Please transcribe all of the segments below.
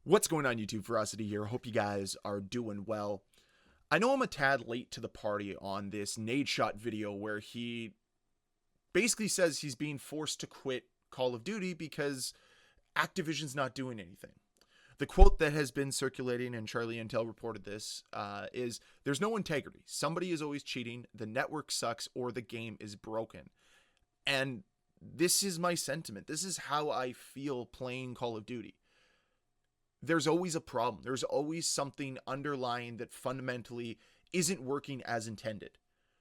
What's going on, YouTube? Ferocity here. Hope you guys are doing well. I know I'm a tad late to the party on this Nadeshot video where he basically says he's being forced to quit Call of Duty because Activision's not doing anything. The quote that has been circulating, and Charlie Intel reported this, is there's no integrity. Somebody is always cheating, the network sucks, or the game is broken. And this is my sentiment. This is how I feel playing Call of Duty. There's always a problem. There's always something underlying that fundamentally isn't working as intended,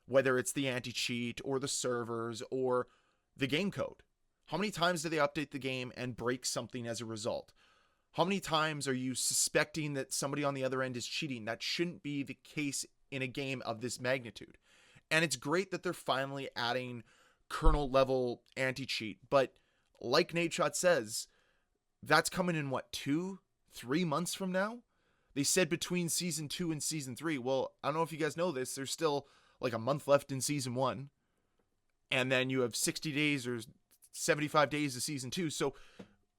whether it's the anti-cheat or the servers or the game code. How many times do they update the game and break something as a result? How many times are you suspecting that somebody on the other end is cheating? That shouldn't be the case in a game of this magnitude. And it's great that they're finally adding kernel level anti-cheat, but like Nadeshot says, that's coming in what, 2-3 months from now? They said between season 2 and season 3. Well, I don't know if you guys know this. There's still like a month left in season 1. And then you have 60 days or 75 days of season 2. So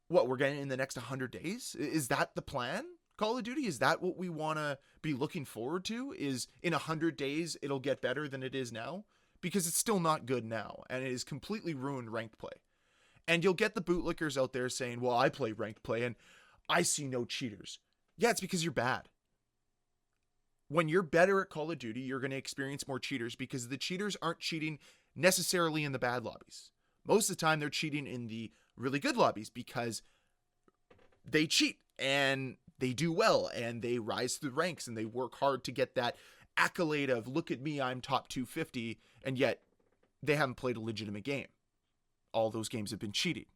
what, we're getting in the next 100 days? Is that the plan? Call of Duty? Is that what we want to be looking forward to? Is in 100 days it'll get better than it is now? Because it's still not good now. And it has completely ruined ranked play. And you'll get the bootlickers out there saying, well, I play ranked play and I see no cheaters. Yeah, it's because you're bad. When you're better at Call of Duty, you're going to experience more cheaters because the cheaters aren't cheating necessarily in the bad lobbies. Most of the time, they're cheating in the really good lobbies because they cheat and they do well and they rise through the ranks and they work hard to get that accolade of, look at me, I'm top 250, and yet they haven't played a legitimate game. All those games have been cheating.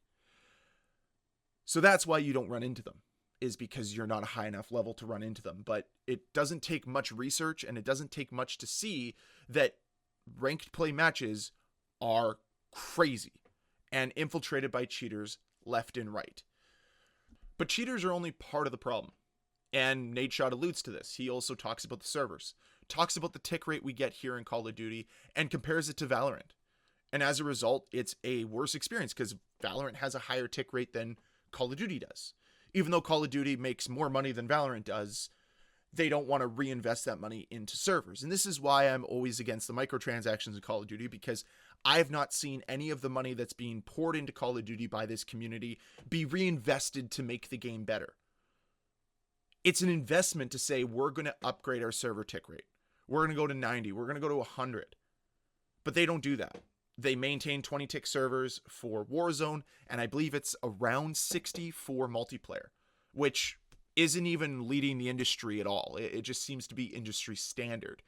So that's why you don't run into them, is because you're not a high enough level to run into them. But it doesn't take much research and it doesn't take much to see that ranked play matches are crazy and infiltrated by cheaters left and right. But cheaters are only part of the problem. And Nadeshot alludes to this. He also talks about the servers, talks about the tick rate we get here in Call of Duty, and compares it to Valorant. And as a result, it's a worse experience because Valorant has a higher tick rate than Call of Duty does. Even though Call of Duty makes more money than Valorant does, they don't want to reinvest that money into servers. And this is why I'm always against the microtransactions in Call of Duty, because I have not seen any of the money that's being poured into Call of Duty by this community be reinvested to make the game better. It's an investment to say, we're going to upgrade our server tick rate. We're going to go to 90. We're going to go to 100. But they don't do that. They maintain 20 tick servers for Warzone, and I believe it's around 60 for multiplayer, which isn't even leading the industry at all. It just seems to be industry standard,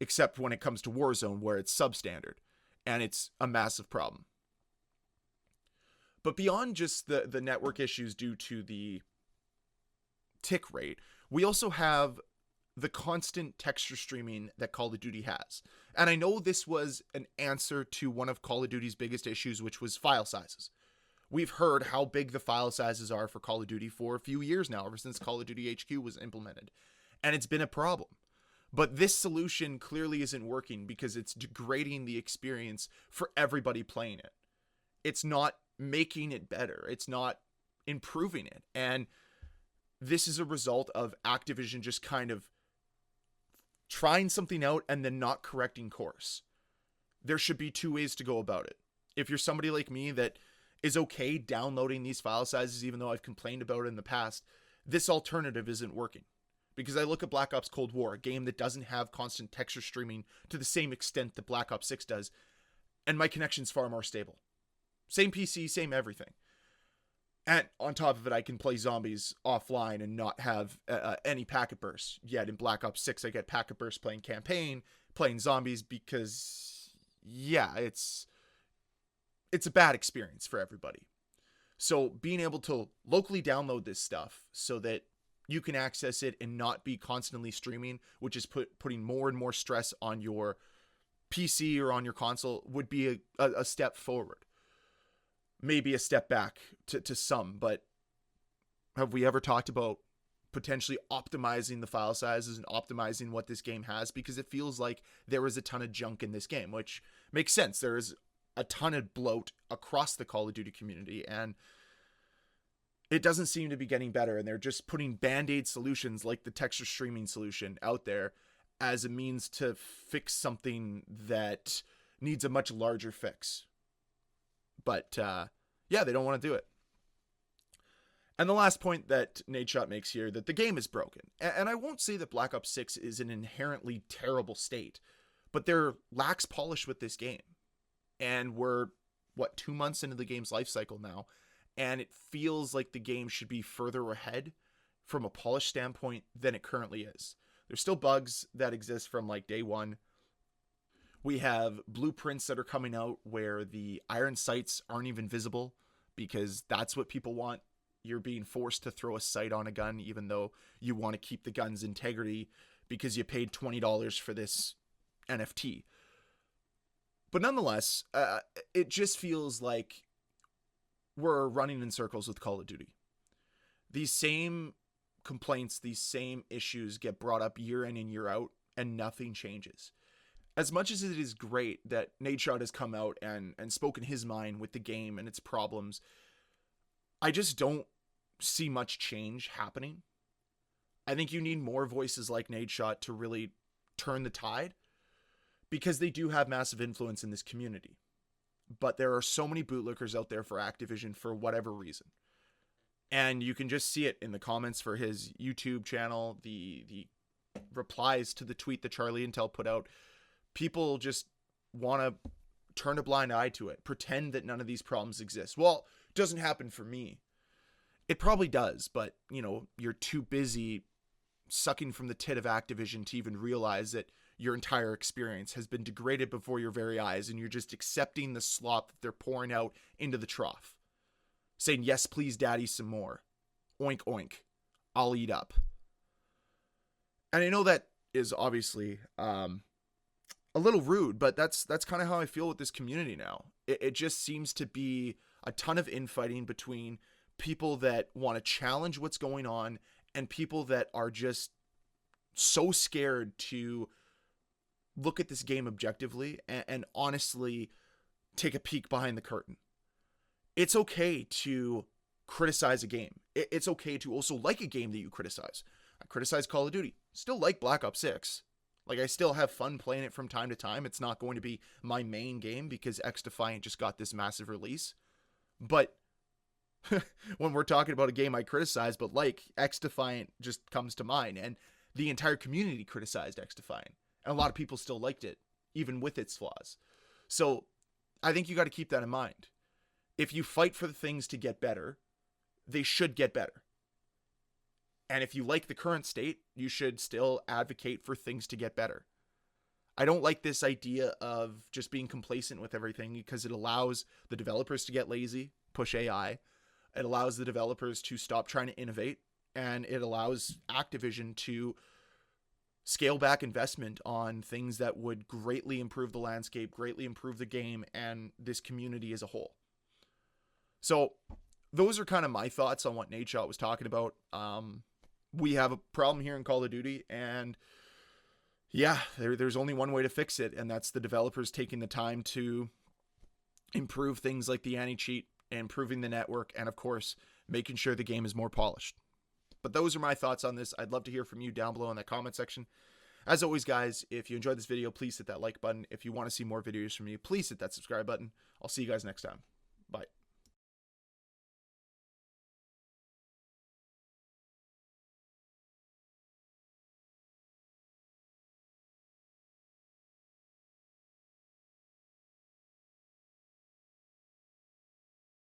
except when it comes to Warzone, where it's substandard, and it's a massive problem. But beyond just the network issues due to the tick rate, we also have the constant texture streaming that Call of Duty has. And I know this was an answer to one of Call of Duty's biggest issues, which was file sizes. We've heard how big the file sizes are for Call of Duty for a few years now, ever since Call of Duty HQ was implemented. And it's been a problem. But this solution clearly isn't working because it's degrading the experience for everybody playing it. It's not making it better. It's not improving it. And this is a result of Activision just kind of trying something out and then not correcting course. There should be two ways to go about it. If you're somebody like me that is okay downloading these file sizes, even though I've complained about it in the past, this alternative isn't working. Because I look at Black Ops Cold War, a game that doesn't have constant texture streaming to the same extent that Black Ops 6 does, and my connection's far more stable. Same PC, same everything. And on top of it, I can play zombies offline and not have any packet bursts. Yet in Black Ops 6, I get packet bursts playing campaign, playing zombies, because, yeah, it's a bad experience for everybody. So being able to locally download this stuff so that you can access it and not be constantly streaming, which is putting more and more stress on your PC or on your console, would be a step forward. Maybe a step back to some, but have we ever talked about potentially optimizing the file sizes and optimizing what this game has? Because it feels like there is a ton of junk in this game, which makes sense. There is a ton of bloat across the Call of Duty community, and it doesn't seem to be getting better, and they're just putting band-aid solutions like the texture streaming solution out there as a means to fix something that needs a much larger fix. But yeah, they don't want to do it. And the last point that Nadeshot makes here, that the game is broken. And I won't say that Black Ops 6 is an inherently terrible state, but there lacks polish with this game. And we're, 2 months into the game's life cycle now, and it feels like the game should be further ahead from a polish standpoint than it currently is. There's still bugs that exist from like day one. We have blueprints that are coming out where the iron sights aren't even visible because that's what people want. You're being forced to throw a sight on a gun even though you want to keep the gun's integrity because you paid $20 for this NFT. But nonetheless, it just feels like we're running in circles with Call of Duty. These same complaints, these same issues get brought up year in and year out, and nothing changes. As much as it is great that Nadeshot has come out and spoken his mind with the game and its problems, I just don't see much change happening. I think you need more voices like Nadeshot to really turn the tide, because they do have massive influence in this community. But there are so many bootlickers out there for Activision for whatever reason. And you can just see it in the comments for his YouTube channel, the replies to the tweet that Charlie Intel put out. People just want to turn a blind eye to it, pretend that none of these problems exist. Well, it doesn't happen for me. It probably does, but, you're too busy sucking from the tit of Activision to even realize that your entire experience has been degraded before your very eyes, and you're just accepting the slop that they're pouring out into the trough. Saying, yes, please, daddy, some more. Oink, oink. I'll eat up. And I know that is obviously a little rude, but that's kind of how I feel with this community now. It just seems to be a ton of infighting between people that want to challenge what's going on and people that are just so scared to look at this game objectively and honestly take a peek behind the curtain. It's okay to criticize a game. It's okay to also like a game that you criticize. I criticize Call of Duty. Still like Black Ops 6. Like, I still have fun playing it from time to time. It's not going to be my main game because X-Defiant just got this massive release. But when we're talking about a game I criticize, but like, X-Defiant just comes to mind. And the entire community criticized X-Defiant. And a lot of people still liked it, even with its flaws. So I think you got to keep that in mind. If you fight for the things to get better, they should get better. And if you like the current state, you should still advocate for things to get better. I don't like this idea of just being complacent with everything because it allows the developers to get lazy, push AI. It allows the developers to stop trying to innovate. And it allows Activision to scale back investment on things that would greatly improve the landscape, greatly improve the game, and this community as a whole. So those are kind of my thoughts on what Nadeshot was talking about. We have a problem here in Call of Duty, and yeah, there's only one way to fix it, and that's the developers taking the time to improve things like the anti-cheat, improving the network, and of course, making sure the game is more polished. But those are my thoughts on this. I'd love to hear from you down below in the comment section. As always, guys, if you enjoyed this video, please hit that like button. If you want to see more videos from me, please hit that subscribe button. I'll see you guys next time.